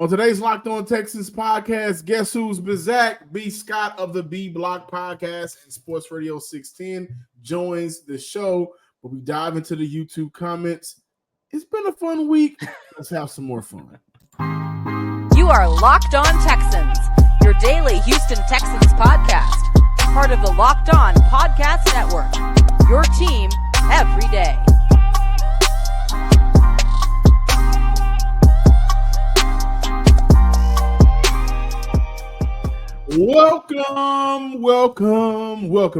On today's Locked On Texans podcast, guess who's Bizak? B. Scott of the B Block Podcast and Sports Radio 610 joins the show. But we dive into the YouTube comments. It's been a fun week. Let's have some more fun. You are Locked On Texans, your daily Houston Texans podcast. Part of the Locked On Podcast Network, your team every day. Welcome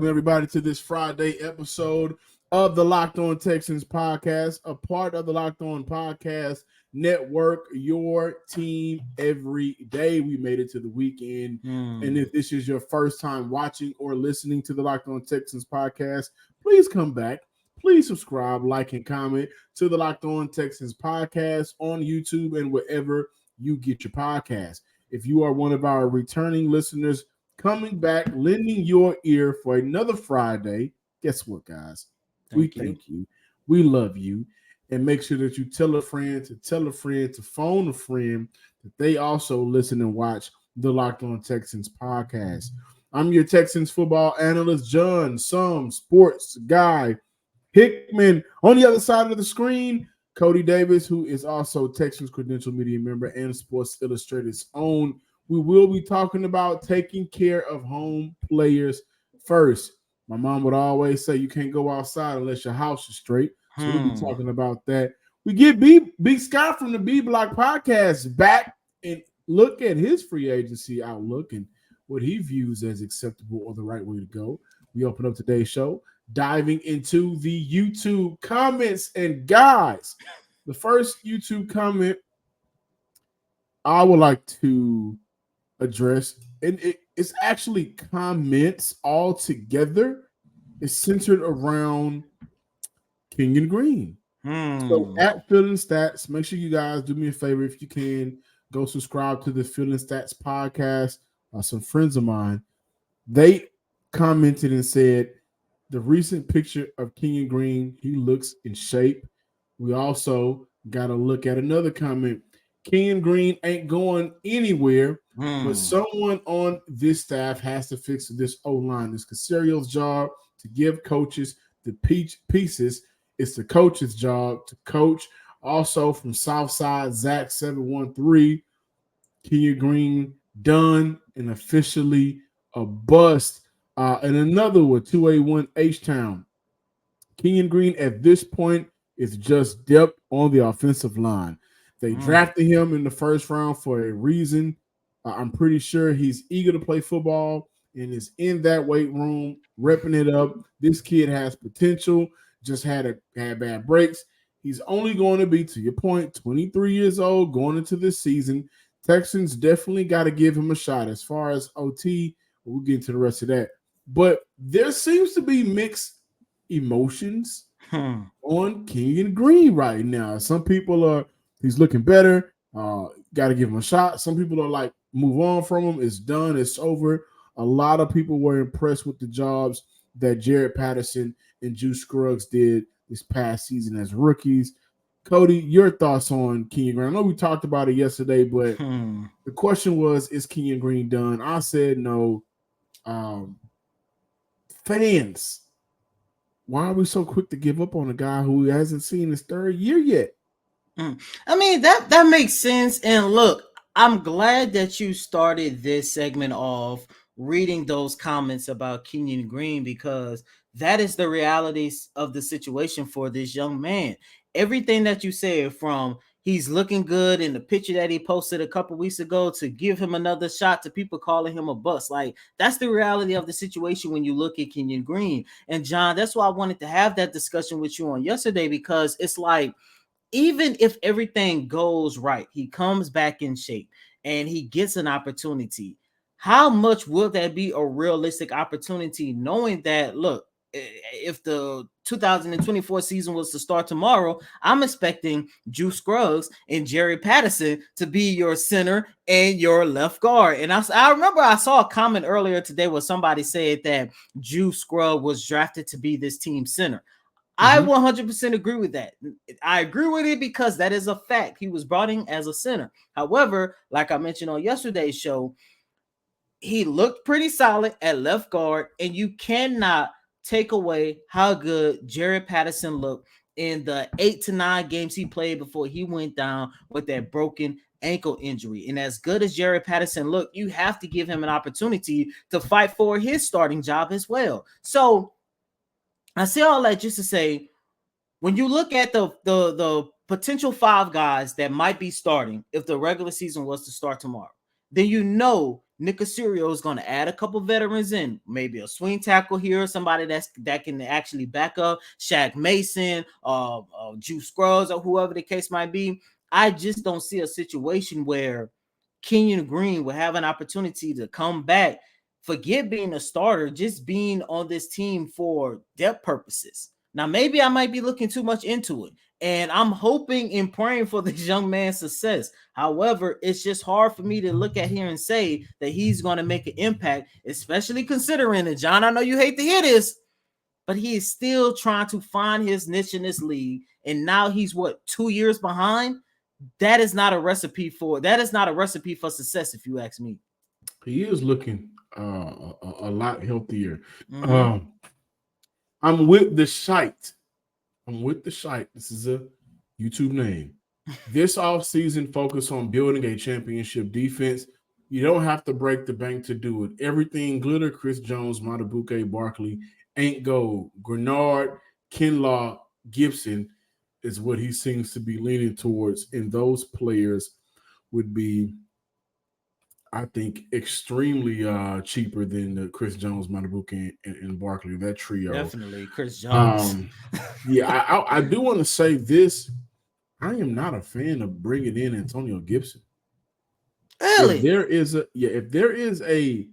everybody to this Friday episode of the Locked On Texans podcast, a part of the Locked On Podcast Network, your team every day. We made it to the weekend, and if this is your first time watching or listening to the Locked On Texans podcast, please come back. Please subscribe, like, and comment to the Locked On Texans podcast on YouTube and wherever you get your podcast. If you are one of our returning listeners coming back, lending your ear for another Friday, guess what, guys? Thank you. We love you. And make sure that you tell a friend to phone a friend that they also listen and watch the Locked On Texans podcast. I'm your Texans football analyst, John, some sports guy, Hickman. On the other side of the screen, Cody Davis, who is also Texans Credential Media member and Sports Illustrated's own. We will be talking about taking care of home players first. My mom would always say you can't go outside unless your house is straight. So we'll be talking about that. We get Big Scott from the B Block Podcast back and look at his free agency outlook and what he views as acceptable or the right way to go. We open up today's show diving into the YouTube comments. And guys, the first YouTube comment I would like to address, and it's actually comments all together. It's centered around Kenyon Green. So at Feeling Stats, make sure you guys do me a favor if you can go subscribe to the Feeling Stats podcast. Some friends of mine, they commented and said the recent picture of Kenyon Green, he looks in shape. We also got to look at another comment. Kenyon Green ain't going anywhere, but someone on this staff has to fix this O-line. It's Casario's job to give coaches the pieces. It's the coach's job to coach. Also from Southside, Zach 713, Kenyon Green done and officially a bust. And another one, 281 H-Town. Kenyon Green at this point is just depth on the offensive line. They drafted him in the first round for a reason. I'm pretty sure he's eager to play football and is in that weight room, repping it up. This kid has potential, just had bad breaks. He's only going to be, to your point, 23 years old going into this season. Texans definitely got to give him a shot. As far as OT, we'll get into the rest of that. But there seems to be mixed emotions on Kenyon Green right now. Some people are, he's looking better. Got to give him a shot. Some people are like, move on from him. It's done. It's over. A lot of people were impressed with the jobs that Jared Patterson and Juice Scruggs did this past season as rookies. Cody, your thoughts on Kenyon Green? I know we talked about it yesterday, but the question was, is Kenyon Green done? I said no. Fans, why are we so quick to give up on a guy who hasn't seen his third year yet? I mean, that makes sense. And look, I'm glad that you started this segment off reading those comments about Kenyon Green, because that is the realities of the situation for this young man. Everything that you said, from he's looking good in the picture that he posted a couple weeks ago to give him another shot to people calling him a bust. Like, that's the reality of the situation when you look at Kenyon Green. And John, that's why I wanted to have that discussion with you on yesterday, because it's like, even if everything goes right, he comes back in shape and he gets an opportunity. How much will that be a realistic opportunity, knowing that, look, if the 2024 season was to start tomorrow, I'm expecting Juice Scruggs and Jerry Patterson to be your center and your left guard. And I remember I saw a comment earlier today where somebody said that Juice Scruggs was drafted to be this team center. I 100% agree with that. I agree with it because that is a fact. He was brought in as a center. However, like I mentioned on yesterday's show, he looked pretty solid at left guard, and you cannot take away how good Jared Patterson looked in the 8 to 9 games he played before he went down with that broken ankle injury. And as good as Jared Patterson looked, you have to give him an opportunity to fight for his starting job as well. So I say all that just to say, when you look at the potential 5 guys that might be starting if the regular season was to start tomorrow, then you know Nick Caserio is going to add a couple veterans in, maybe a swing tackle here, somebody that can actually back up Shaq Mason, Juice Scruggs, or whoever the case might be. I just don't see a situation where Kenyon Green will have an opportunity to come back, forget being a starter, just being on this team for depth purposes. Now, maybe I might be looking too much into it, and I'm hoping and praying for this young man's success. However, it's just hard for me to look at here and say that he's going to make an impact, especially considering that, John, I know you hate to hear this, but he is still trying to find his niche in this league, and now he's 2 years behind. That is not a recipe for success, if you ask me. He is looking a lot healthier. Mm-hmm. I'm with the Shite. This is a YouTube name. This offseason, focus on building a championship defense. You don't have to break the bank to do it. Everything glitter, Chris Jones, Matabuke, Barkley, ain't gold. Grenard, Kinlaw, Gibson is what he seems to be leaning towards. And those players would be, I think, extremely cheaper than the Chris Jones, Matabuke, and Barkley. That trio. Definitely Chris Jones. Yeah, I do want to say this. I am not a fan of bringing in Antonio Gibson. Really? If there is a,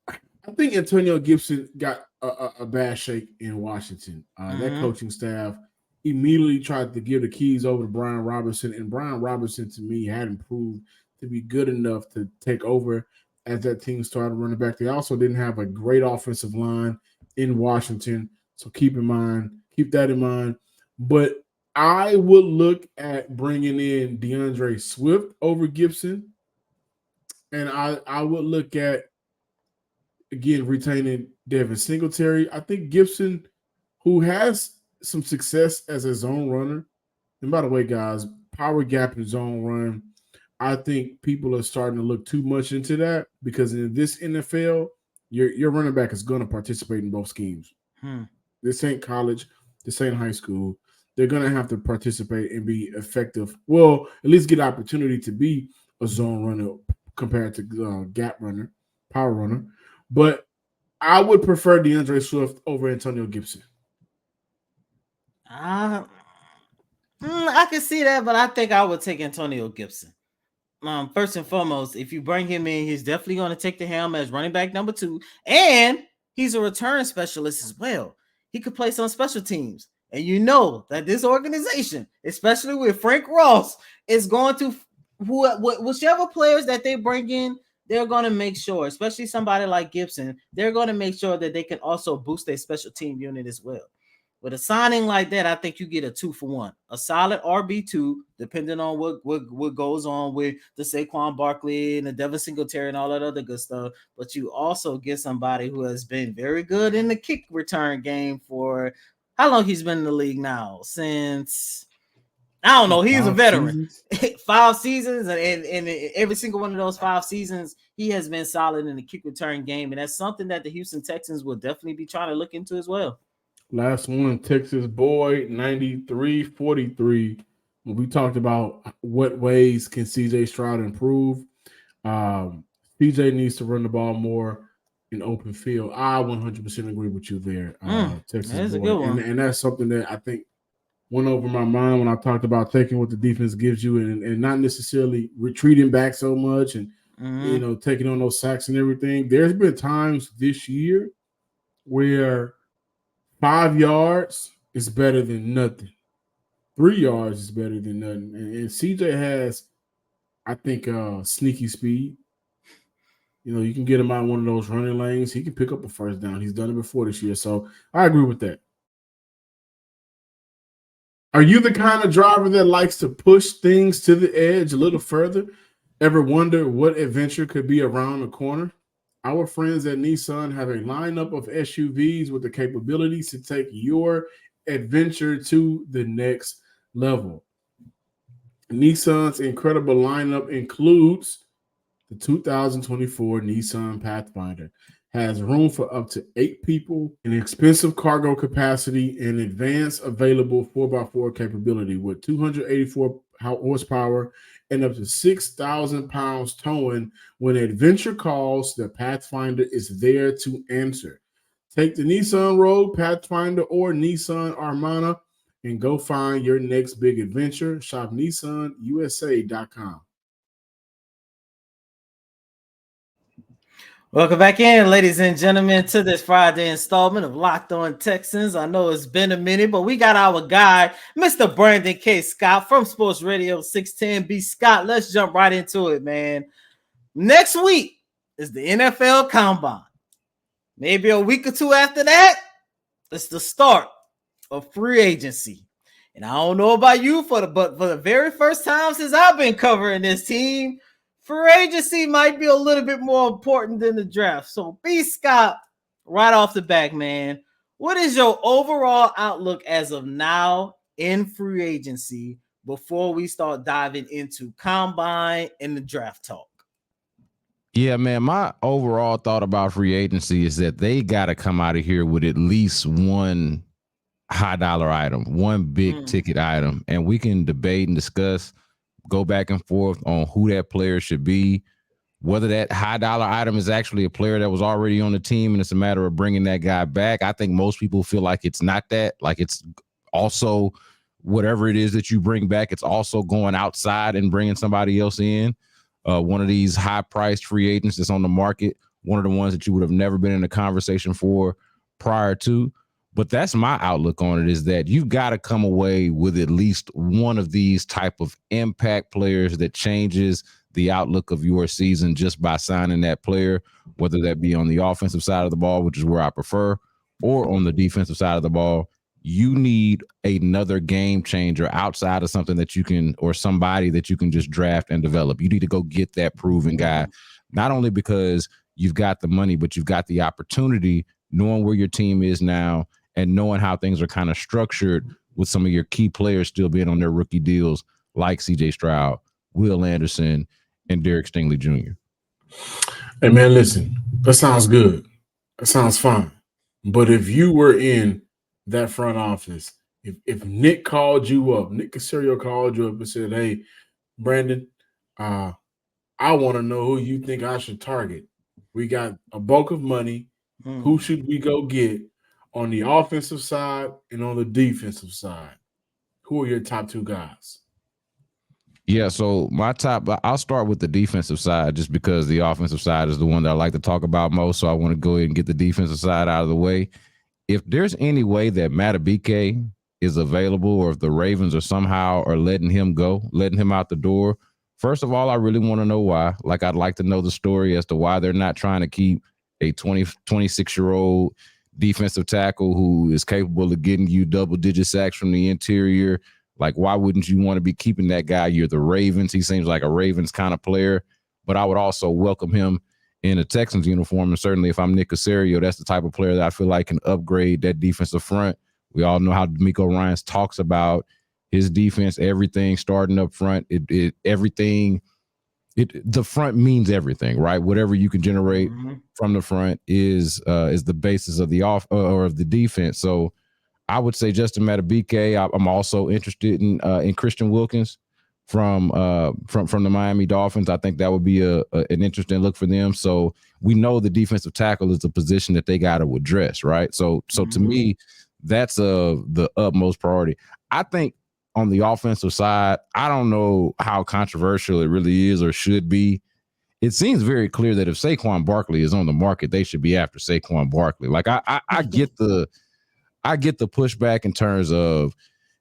I think Antonio Gibson got a bad shake in Washington. That coaching staff immediately tried to give the keys over to Brian Robinson, and Brian Robinson, to me, hadn't proved to be good enough to take over as that team started running back. They also didn't have a great offensive line in Washington, so keep that in mind. But I would look at bringing in DeAndre Swift over Gibson, and I would look at, again, retaining Devin Singletary. I think Gibson, who has some success as a zone runner, and by the way, guys, power gap and zone run, I think people are starting to look too much into that, because in this NFL, your running back is going to participate in both schemes. This ain't college. This ain't high school. They're going to have to participate and be effective. Well, at least get opportunity to be a zone runner compared to gap runner, power runner. But I would prefer DeAndre Swift over Antonio Gibson. I can see that, but I think I would take Antonio Gibson. First and foremost, if you bring him in, he's definitely going to take the helm as running back number 2, and he's a return specialist as well. He could play some special teams, and you know that this organization, especially with Frank Ross, is going to whichever players that they bring in, they're going to make sure, especially somebody like Gibson, they're going to make sure that they can also boost their special team unit as well. With a signing like that, I think you get a 2-for-1, a solid RB2, depending on what goes on with the Saquon Barkley and the Devin Singletary and all that other good stuff. But you also get somebody who has been very good in the kick return game for how long he's been in the league now? Since, I don't know, he's a veteran. 5 seasons, and every single one of those 5 seasons, he has been solid in the kick return game, and that's something that the Houston Texans will definitely be trying to look into as well. Last one, Texas boy, 93-43. When we talked about what ways can CJ Stroud improve, CJ needs to run the ball more in open field. I 100% agree with you there, Texas that's boy. A good one. And that's something that I think went over my mind when I talked about taking what the defense gives you and not necessarily retreating back so much and taking on those sacks and everything. There's been times this year where 5 yards is better than nothing. 3 yards is better than nothing. And CJ has, I think, sneaky speed. You can get him out one of those running lanes. He can pick up a first down. He's done it before this year. So I agree with that. Are you the kind of driver that likes to push things to the edge a little further? Ever wonder what adventure could be around the corner? Our friends at Nissan have a lineup of SUVs with the capabilities to take your adventure to the next level. Nissan's incredible lineup includes the 2024 Nissan Pathfinder. Has room for up to 8 people, an expensive cargo capacity, and advanced available 4x4 capability with 284 horsepower and up to 6,000 pounds towing. When adventure calls, the Pathfinder is there to answer. Take the Nissan Rogue, Pathfinder, or Nissan Armada and go find your next big adventure. Shop nissanusa.com. Welcome back in, ladies and gentlemen, to this Friday installment of Locked On Texans. I know it's been a minute, but we got our guy, Mr. Brandon K. Scott from Sports Radio 610. B. Scott, let's jump right into it, man. Next week is the NFL Combine. Maybe a week or two after that, it's the start of free agency. And I don't know about you, but for the very first time since I've been covering this team, free agency might be a little bit more important than the draft. So, B. Scott, right off the back, man, what is your overall outlook as of now in free agency before we start diving into combine and the draft talk? Yeah, man, my overall thought about free agency is that they got to come out of here with at least one high dollar item, one big ticket item, and we can debate and discuss, go back and forth on who that player should be, whether that high dollar item is actually a player that was already on the team and it's a matter of bringing that guy back. I think most people feel like it's not that, like it's also whatever it is that you bring back, it's also going outside and bringing somebody else in. One of these high priced free agents that's on the market, one of the ones that you would have never been in a conversation for prior to. But that's my outlook on it, is that you've got to come away with at least one of these type of impact players that changes the outlook of your season just by signing that player, whether that be on the offensive side of the ball, which is where I prefer, or on the defensive side of the ball. You need another game changer outside of something that you can, or somebody that you can just draft and develop. You need to go get that proven guy, not only because you've got the money, but you've got the opportunity, knowing where your team is now and knowing how things are kind of structured with some of your key players still being on their rookie deals, like C.J. Stroud, Will Anderson, and Derek Stingley Jr. Hey, man, listen, that sounds good. That sounds fine. But if you were in that front office, if Nick called you up, Nick Caserio called you up and said, hey, Brandon, I want to know who you think I should target. We got a bulk of money. Who should we go get on the offensive side and on the defensive side? Who are your top two guys? Yeah, so I'll start with the defensive side just because the offensive side is the one that I like to talk about most. So I want to go ahead and get the defensive side out of the way. If there's any way that Matabike is available, or if the Ravens are somehow are letting him go, letting him out the door, first of all, I really want to know why. Like, I'd like to know the story as to why they're not trying to keep a 26-year-old defensive tackle who is capable of getting you double-digit sacks from the interior. Like, why wouldn't you want to be keeping that guy? You're the Ravens. He seems like a Ravens kind of player, but I would also welcome him in a Texans uniform. And certainly if I'm Nick Caserio, that's the type of player that I feel like can upgrade that defensive front. We all know how DeMeco Ryans talks about his defense, everything starting up front. The front means everything, right? Whatever you can generate from the front is the basis of the of the defense. So I would say Justin Matabike. I'm also interested in Christian Wilkins from the Miami Dolphins. I think that would be an interesting look for them. So we know the defensive tackle is a position that they got to address, right? So to me, that's the utmost priority. I think on the offensive side, I don't know how controversial it really is or should be. It seems very clear that if Saquon Barkley is on the market, they should be after Saquon Barkley. Like I get the pushback in terms of,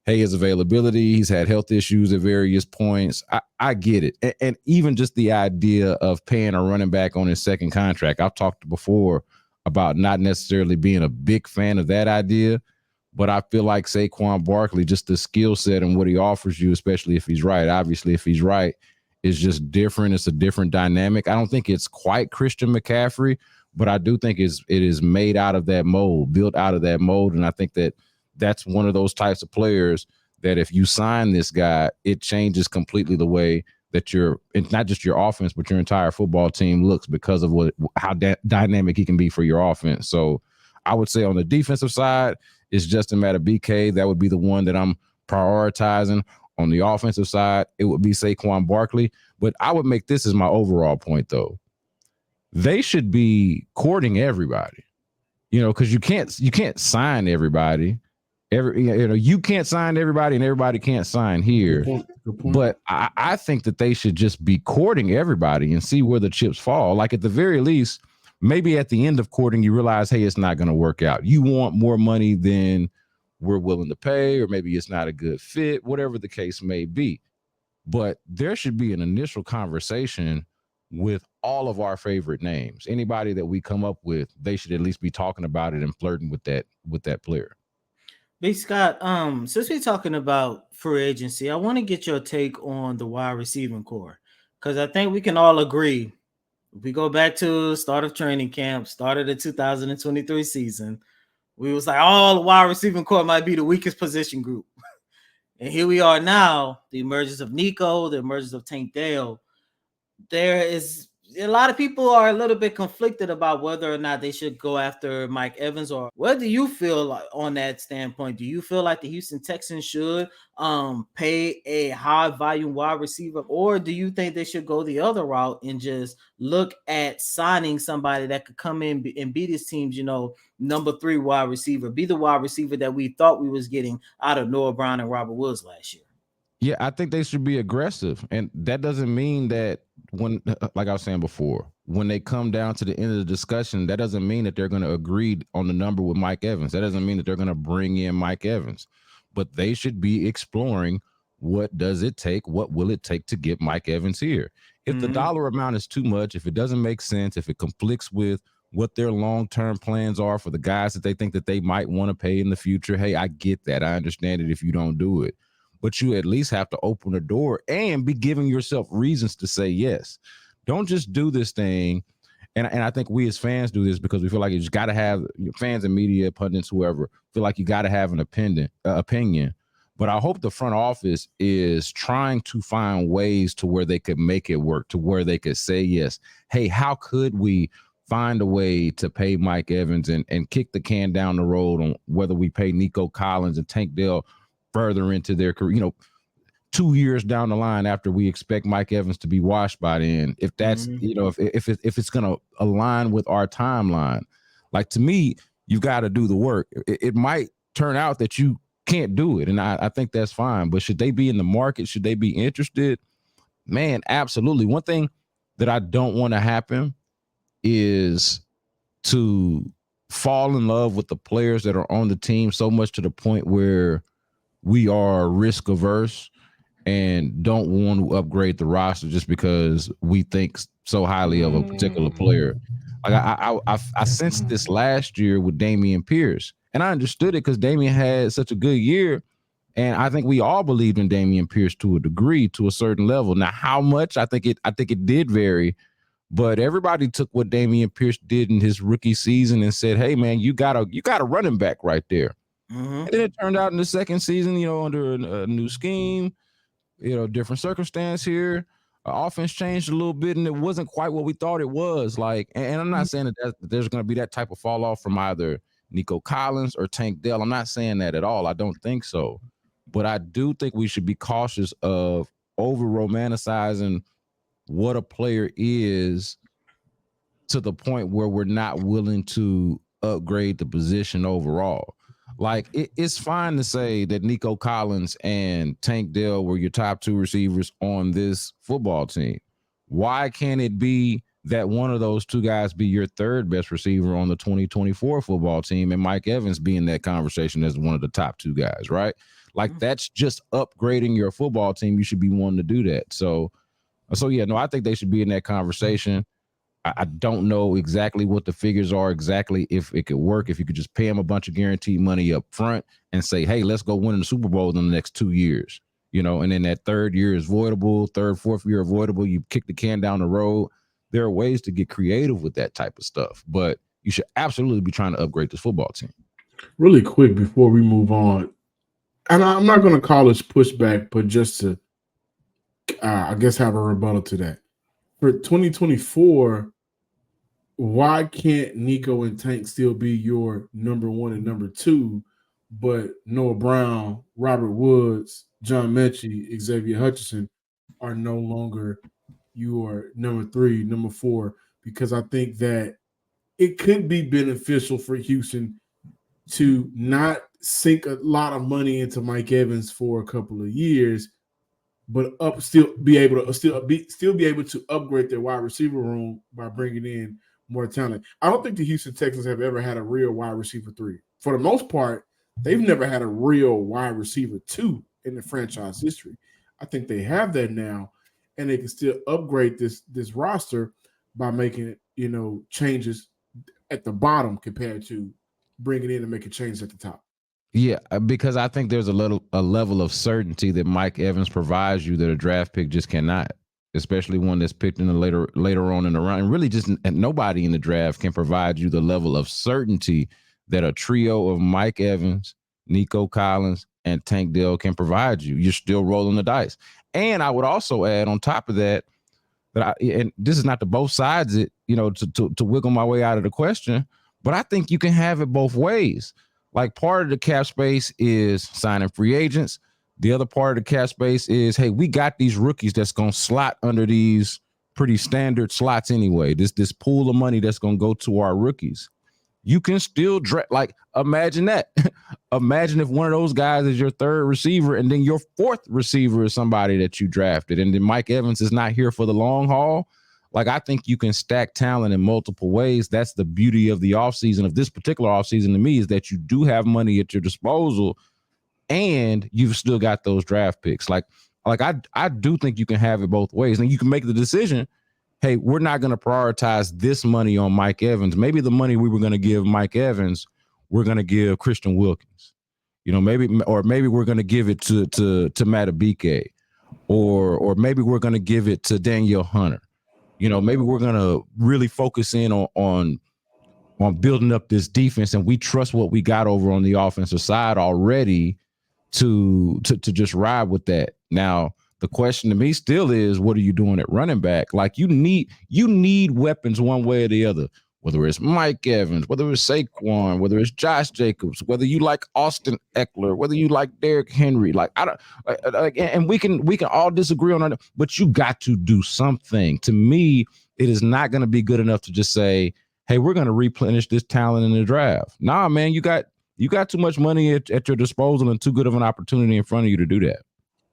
hey, his availability, he's had health issues at various points. I get it. And even just the idea of paying a running back on his second contract. I've talked before about not necessarily being a big fan of that idea, But I feel like Saquon Barkley, just the skill set and what he offers you, especially if he's right. Obviously, if he's right, is just different. It's a different dynamic. I don't think it's quite Christian McCaffrey, but I do think it is made out of that mold, built out of that mold. And I think that's one of those types of players that if you sign this guy, it changes completely the way that it's not just your offense, but your entire football team looks because of how dynamic he can be for your offense. So I would say on the defensive side, it's Justin Madubuike. That would be the one that I'm prioritizing. On the offensive side, it would be Saquon Barkley. But I would make this as my overall point, though. They should be courting everybody, because you can't sign everybody. You can't sign everybody, and everybody can't sign here. Good point. But I think that they should just be courting everybody and see where the chips fall. Like at the very least, maybe at the end of courting, you realize, hey, it's not going to work out. You want more money than we're willing to pay, or maybe it's not a good fit, whatever the case may be. But there should be an initial conversation with all of our favorite names. Anybody that we come up with, they should at least be talking about it and flirting with that player. B. Scott, since we're talking about free agency, I want to get your take on the wide receiving core, because I think we can all agree. If we go back to start of training camp, start of the 2023 season, we was like, the wide receiving core might be the weakest position group. And here we are now, the emergence of Nico, the emergence of Tank Dell. There is a lot of people are a little bit conflicted about whether or not they should go after Mike Evans, or what do you feel like on that standpoint? Do you feel like the Houston Texans should pay a high volume wide receiver, or do you think they should go the other route and just look at signing somebody that could come in and be this team's, number 3 wide receiver, be the wide receiver that we thought we was getting out of Noah Brown and Robert Woods last year? Yeah, I think they should be aggressive. And that doesn't mean that when, like I was saying before, when they come down to the end of the discussion, that doesn't mean that they're going to agree on the number with Mike Evans. That doesn't mean that they're going to bring in Mike Evans. But they should be exploring, what does it take? What will it take to get Mike Evans here? If the dollar amount is too much, if it doesn't make sense, if it conflicts with what their long-term plans are for the guys that they think that they might want to pay in the future, hey, I get that. I understand it if you don't do it. But you at least have to open the door and be giving yourself reasons to say yes. Don't just do this thing. And I think we as fans do this because we feel like you just got to have fans and media, pundits, whoever, feel like you got to have an opinion. But I hope the front office is trying to find ways to where they could make it work, to where they could say yes. Hey, how could we find a way to pay Mike Evans and kick the can down the road on whether we pay Nico Collins and Tank Dell further into their career, 2 years down the line after we expect Mike Evans to be washed by then, if that's, if it's going to align with our timeline. Like, to me, you've got to do the work. It might turn out that you can't do it, and I think that's fine. But should they be in the market? Should they be interested? Man, absolutely. One thing that I don't want to happen is to fall in love with the players that are on the team so much to the point where we are risk averse and don't want to upgrade the roster just because we think so highly of a particular player. Like I sensed this last year with Dameon Pierce, and I understood it because Dameon had such a good year, and I think we all believed in Dameon Pierce to a degree, to a certain level. Now, how much? I think it did vary, but everybody took what Dameon Pierce did in his rookie season and said, "Hey, man, you got a running back right there." And then it turned out in the second season, under a new scheme, different circumstance here. Offense changed a little bit, and it wasn't quite what we thought it was. Like, and I'm not saying that there's going to be that type of fall off from either Nico Collins or Tank Dell. I'm not saying that at all. I don't think so. But I do think we should be cautious of over romanticizing what a player is to the point where we're not willing to upgrade the position overall. Like, it's fine to say that Nico Collins and Tank Dell were your top 2 receivers on this football team. Why can't it be that one of those 2 guys be your 3rd best receiver on the 2024 football team, and Mike Evans be in that conversation as one of the top 2 guys, right? Like, that's just upgrading your football team. You should be wanting to do that. So yeah, no, I think they should be in that conversation. I don't know exactly what the figures are exactly if it could work, if you could just pay him a bunch of guaranteed money up front and say, hey, let's go win the Super Bowl in the next 2 years, and then that third year is voidable, fourth year avoidable. You kick the can down the road. There are ways to get creative with that type of stuff, but you should absolutely be trying to upgrade this football team. Really quick before we move on, and I'm not going to call this pushback, but just to, I guess, have a rebuttal to that. For 2024, why can't Nico and Tank still be your number one and number two, but Noah Brown, Robert Woods, John Mechie, Xavier Hutchinson are no longer your number three, number four? Because I think that it could be beneficial for Houston to not sink a lot of money into Mike Evans for a couple of years, but still be able to upgrade their wide receiver room by bringing in more talent. I don't think the Houston Texans have ever had a real wide receiver three. For the most part, they've never had a real wide receiver two in the franchise history. I think they have that now, and they can still upgrade this roster by making changes at the bottom compared to bringing in and making changes at the top. Yeah, because I think there's a level of certainty that Mike Evans provides you that a draft pick just cannot, especially one that's picked in the later on in the round. And really, just nobody in the draft can provide you the level of certainty that a trio of Mike Evans, Nico Collins, and Tank Dell can provide you. You're still rolling the dice. And I would also add on top of that, and this is not to both sides it, to wiggle my way out of the question, but I think you can have it both ways. Like, part of the cap space is signing free agents. The other part of the cap space is, hey, we got these rookies that's going to slot under these pretty standard slots anyway. This pool of money that's going to go to our rookies. You can still imagine that. Imagine if one of those guys is your third receiver and then your fourth receiver is somebody that you drafted, and then Mike Evans is not here for the long haul. Like, I think you can stack talent in multiple ways. That's the beauty of the offseason, of this particular offseason to me, is that you do have money at your disposal and you've still got those draft picks. Like I do think you can have it both ways. And you can make the decision, hey, we're not going to prioritize this money on Mike Evans. Maybe the money we were going to give Mike Evans, we're going to give Christian Wilkins. Maybe we're going to give it to Matabike, or maybe we're going to give it to Danielle Hunter. Maybe we're going to really focus in on building up this defense, and we trust what we got over on the offensive side already to just ride with that. Now, the question to me still is, what are you doing at running back? Like, you need weapons one way or the other, whether it's Mike Evans, whether it's Saquon, whether it's Josh Jacobs, whether you like Austin Eckler, whether you like Derrick Henry. Like, I don't like, and we can all disagree on that, but you got to do something. To me, it is not going to be good enough to just say, hey, we're going to replenish this talent in the draft. Nah, man, you got too much money at your disposal and too good of an opportunity in front of you to do that.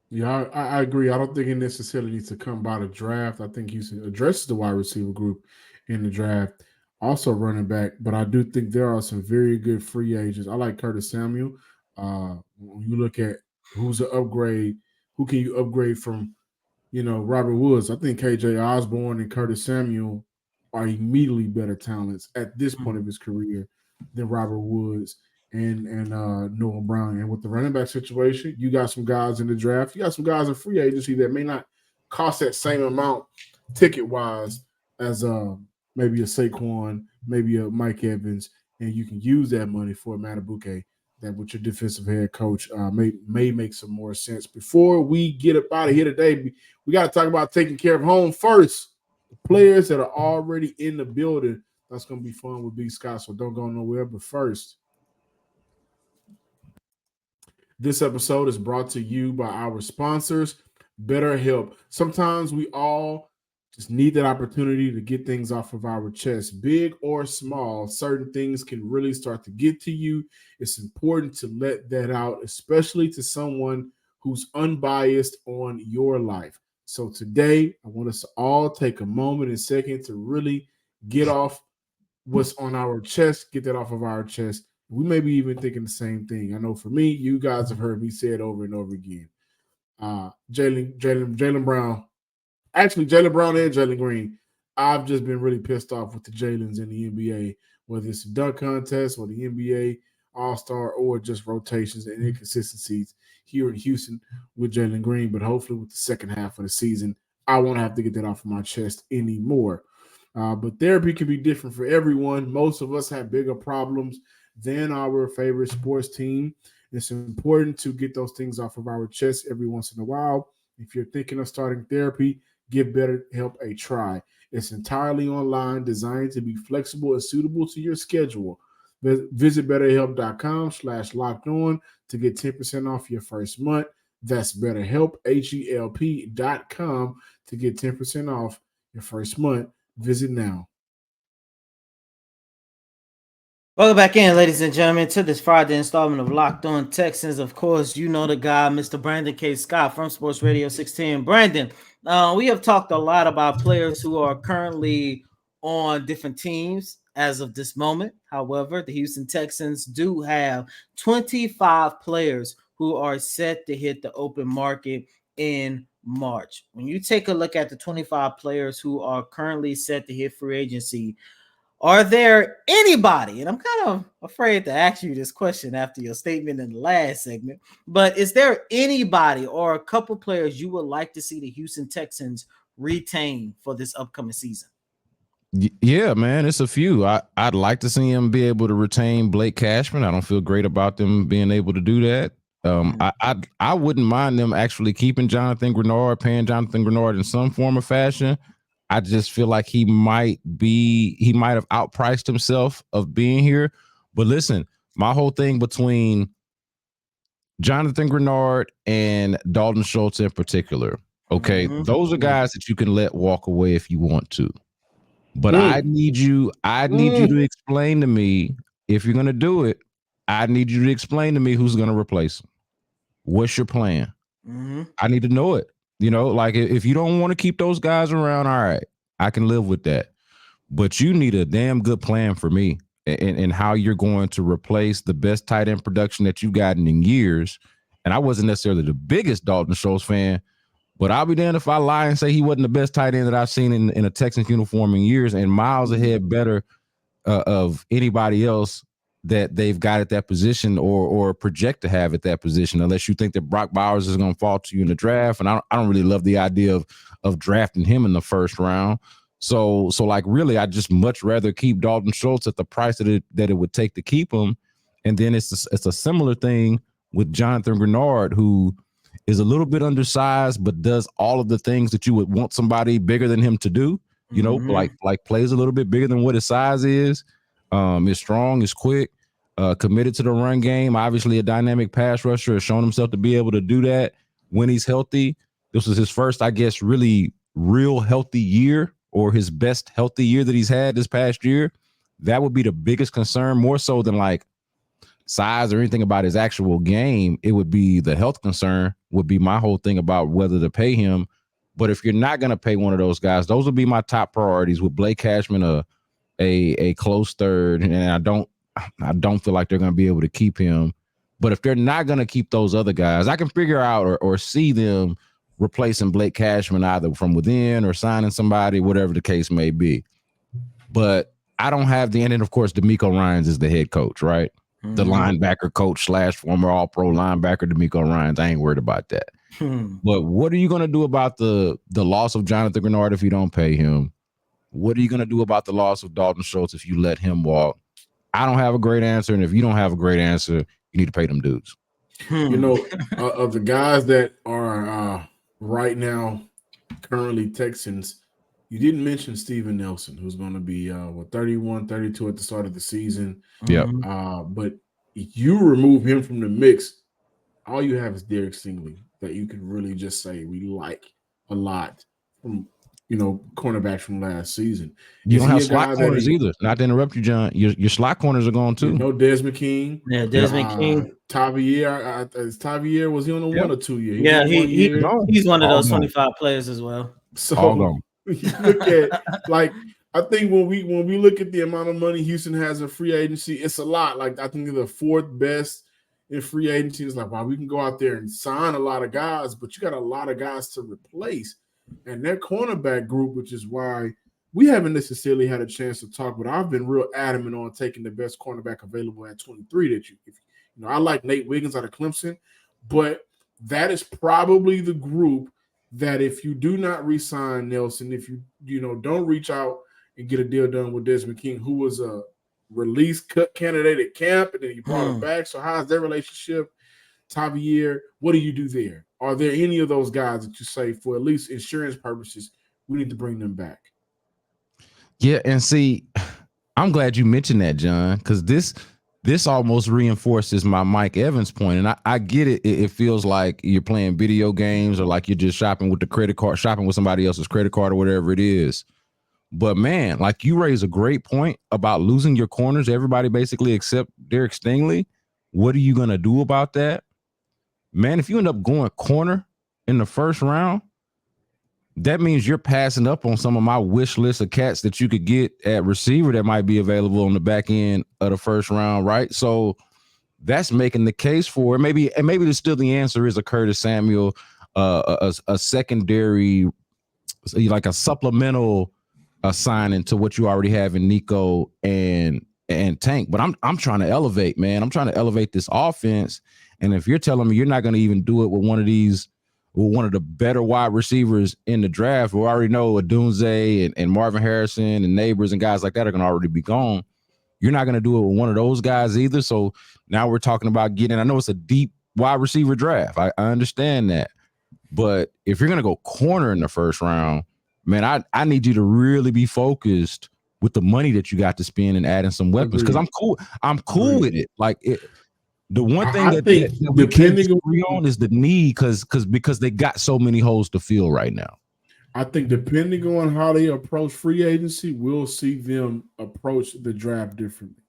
Yeah, I agree. I don't think it necessarily needs to come by the draft. I think Houston addresses the wide receiver group in the draft, also running back. But I do think there are some very good free agents. I like Curtis Samuel. When you look at who's an upgrade, who can you upgrade from, Robert Woods? I think KJ Osborne and Curtis Samuel are immediately better talents at this point of his career than Robert Woods and Noah Brown. And with the running back situation, you got some guys in the draft. You got some guys in free agency that may not cost that same amount ticket-wise as maybe a Saquon, maybe a Mike Evans, and you can use that money for a Matabike that with your defensive head coach may make some more sense. Before we get up out of here today, we got to talk about taking care of home first. The players that are already in the building, that's going to be fun with Big Scott, so don't go nowhere. But first, this episode is brought to you by our sponsors, BetterHelp. Sometimes we all just need that opportunity to get things off of our chest, big or small. Certain things can really start to get to you. It's important to let that out, especially to someone who's unbiased on your life. So today, I want us to all take a moment and second to really get off what's on our chest, get that off of our chest. We may be even thinking the same thing. I know for me, you guys have heard me say it over and over again. Jaylen Brown. Actually, Jaylen Brown and Jalen Green, I've just been really pissed off with the Jalen's in the NBA, whether it's a dunk contest or the NBA All-Star or just rotations and inconsistencies here in Houston with Jalen Green. But hopefully with the second half of the season, I won't have to get that off of my chest anymore. But therapy can be different for everyone. Most of us have bigger problems than our favorite sports team. It's important to get those things off of our chest every once in a while. If you're thinking of starting therapy, give BetterHelp a try. It's entirely online, designed to be flexible and suitable to your schedule. Visit BetterHelp.com/lockedon to get 10% off your first month. That's BetterHelp, HELP.com to get 10% off your first month. Visit now. Welcome back in, ladies and gentlemen, to this Friday installment of Locked On Texans. Of course, you know the guy, Mr. Brandon K. Scott from Sports Radio 610. Brandon, we have talked a lot about players who are currently on different teams as of this moment. However, the Houston Texans do have 25 players who are set to hit the open market in March. When you take a look at the 25 players who are currently set to hit free agency, are there anybody, and I'm kind of afraid to ask you this question after your statement in the last segment, but is there anybody or a couple players you would like to see the Houston Texans retain for this upcoming season? Yeah, man, it's a few. I'd like to see him be able to retain Blake Cashman. I don't feel great about them being able to do that. I wouldn't mind them actually keeping Jonathan Grenard, paying Jonathan Grenard in some form or fashion. I just feel like he might have outpriced himself of being here. But listen, my whole thing between Jonathan Grenard and Dalton Schultz in particular, okay, those are guys that you can let walk away if you want to. But I need you to explain to me, if you're gonna do it, I need you to explain to me who's gonna replace him. What's your plan? I need to know it. You know, like if you don't want to keep those guys around, all right, I can live with that. But you need a damn good plan for me and how you're going to replace the best tight end production that you've gotten in years. And I wasn't necessarily the biggest Dalton Schultz fan, but I'll be damned if I lie and say he wasn't the best tight end that I've seen in a Texans uniform in years, and miles ahead better of anybody else that they've got at that position or project to have at that position, unless you think that Brock Bowers is going to fall to you in the draft. And I don't really love the idea of drafting him in the first round. So like really, I'd just much rather keep Dalton Schultz at the price that it would take to keep him. And then it's a similar thing with Jonathan Grenard, who is a little bit undersized, but does all of the things that you would want somebody bigger than him to do. You know, like plays a little bit bigger than what his size is. Is strong, is quick, committed to the run game. Obviously, a dynamic pass rusher, has shown himself to be able to do that when he's healthy. This was his first, I guess, really real healthy year, or his best healthy year that he's had this past year. That would be the biggest concern, more so than like size or anything about his actual game. It would be the health concern, would be my whole thing about whether to pay him. But if you're not going to pay one of those guys, those would be my top priorities, with Blake Cashman a close third. And I don't feel like they're going to be able to keep him. But if they're not going to keep those other guys, I can figure out or see them replacing Blake Cashman either from within or signing somebody, whatever the case may be. But I don't have and of course, DeMeco Ryans is the head coach, right? The linebacker coach / former all-pro linebacker, DeMeco Ryans. I ain't worried about that. But what are you going to do about the loss of Jonathan Grenard if you don't pay him? What are you going to do about the loss of Dalton Schultz if you let him walk? I don't have a great answer. And if you don't have a great answer, you need to pay them dudes. You know, of the guys that are right now currently Texans, you didn't mention Steven Nelson, who's going to be 31, 32 at the start of the season. Yep. But if you remove him from the mix, all you have is Derek Stingley that you can really just say we like a lot from, cornerbacks from last season. You don't have slot corners either. Not to interrupt you, John. Your slot corners are gone too. Desmond King. Yeah, Desmond King. Tavier, was he on a 1 or 2 year? Yeah, he's one of those 25 players as well. So you look at I think when we look at the amount of money Houston has in free agency, it's a lot. Like I think they're the fourth best in free agency. It's like, wow, we can go out there and sign a lot of guys, but you got a lot of guys to replace. And that cornerback group, which is why we haven't necessarily had a chance to talk, but I've been real adamant on taking the best cornerback available at 23. I like Nate Wiggins out of Clemson, but that is probably the group that if you do not re-sign Nelson, if you don't reach out and get a deal done with Desmond King, who was a release cut candidate at camp, and then you brought him back. So how's their relationship? Tavier, what do you do there? Are there any of those guys that you say, for at least insurance purposes, we need to bring them back? Yeah, and see, I'm glad you mentioned that, John, because this almost reinforces my Mike Evans point. And I get it. It feels like you're playing video games or like you're just shopping with the credit card, shopping with somebody else's credit card or whatever it is. But man, like, you raise a great point about losing your corners, everybody basically except Derek Stingley. What are you going to do about that? Man, if you end up going corner in the first round, that means you're passing up on some of my wish list of cats that you could get at receiver that might be available on the back end of the first round, right? So that's making the case for it. Maybe still the answer is a Curtis Samuel, a secondary, like a supplemental signing to what you already have in Nico and Tank. But I'm trying to elevate, man. I'm trying to elevate this offense. And if you're telling me you're not going to even do it with one of the better wide receivers in the draft, we already know Odunze and Marvin Harrison and Neighbors and guys like that are going to already be gone. You're not going to do it with one of those guys either. So now we're talking about getting, I know it's a deep wide receiver draft. I understand that. But if you're going to go corner in the first round, man, I need you to really be focused with the money that you got to spend and adding some weapons. Because I'm cool with it. Like, the one thing that we can't agree on is the need, because they got so many holes to fill right now. I think depending on how they approach free agency, we'll see them approach the draft differently.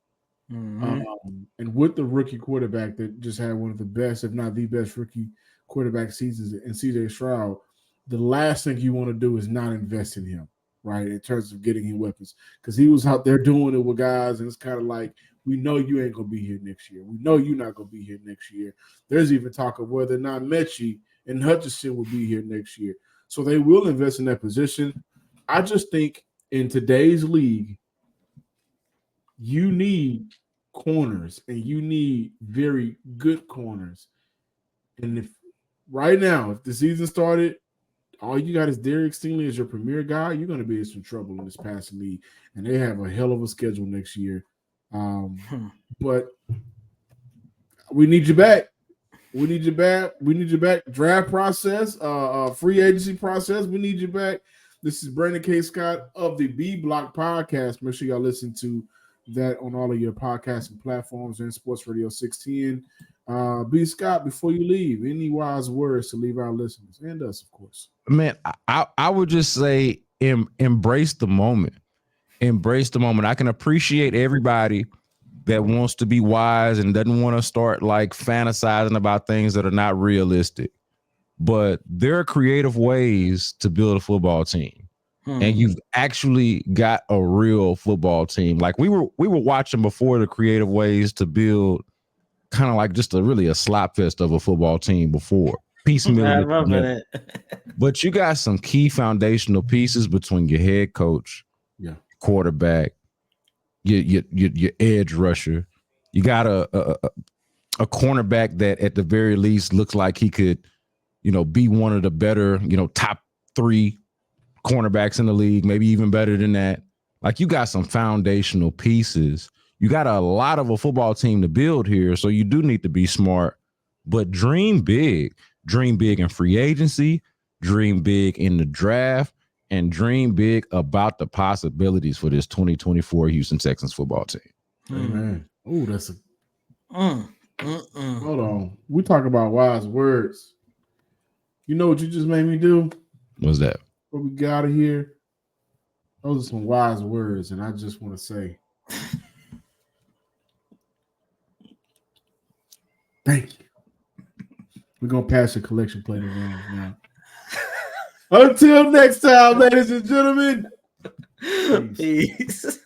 And with the rookie quarterback that just had one of the best, if not the best, rookie quarterback seasons in CJ Stroud, the last thing you want to do is not invest in him, right, in terms of getting him weapons, because he was out there doing it with guys, and it's kind of like, we know you ain't going to be here next year. We know you're not going to be here next year. There's even talk of whether or not Mechie and Hutchinson will be here next year. So they will invest in that position. I just think in today's league, you need corners, and you need very good corners. And if right now, if the season started, all you got is Derek Stingley as your premier guy, you're going to be in some trouble in this passing league. And they have a hell of a schedule next year. But we need you back. We need you back. We need you back. Draft process, free agency process. We need you back. This is Brandon K. Scott of the B Block Podcast. Make sure y'all listen to that on all of your podcasting platforms and Sports Radio 610. B. Scott, before you leave, any wise words to leave our listeners and us, of course? Man, I would just say embrace the moment. Embrace the moment. I can appreciate everybody that wants to be wise and doesn't want to start like fantasizing about things that are not realistic. But there are creative ways to build a football team. And you've actually got a real football team. Like we were watching before the creative ways to build kind of like just a slop fest of a football team before. Piecemeal. I remember that. But you got some key foundational pieces between your head coach, quarterback, your edge rusher. You got a cornerback that at the very least looks like he could, be one of the better, top 3 cornerbacks in the league, maybe even better than that. Like, you got some foundational pieces. You got a lot of a football team to build here, so you do need to be smart, but dream big. Dream big in free agency, dream big in the draft, and dream big about the possibilities for this 2024 Houston Texans football team. Amen. Oh, that's a hold on. We talk about wise words. You know what you just made me do? What's that? Before we get out of here, those are some wise words, and I just want to say thank you. We're going to pass the collection plate around now. Until next time, ladies and gentlemen. Peace.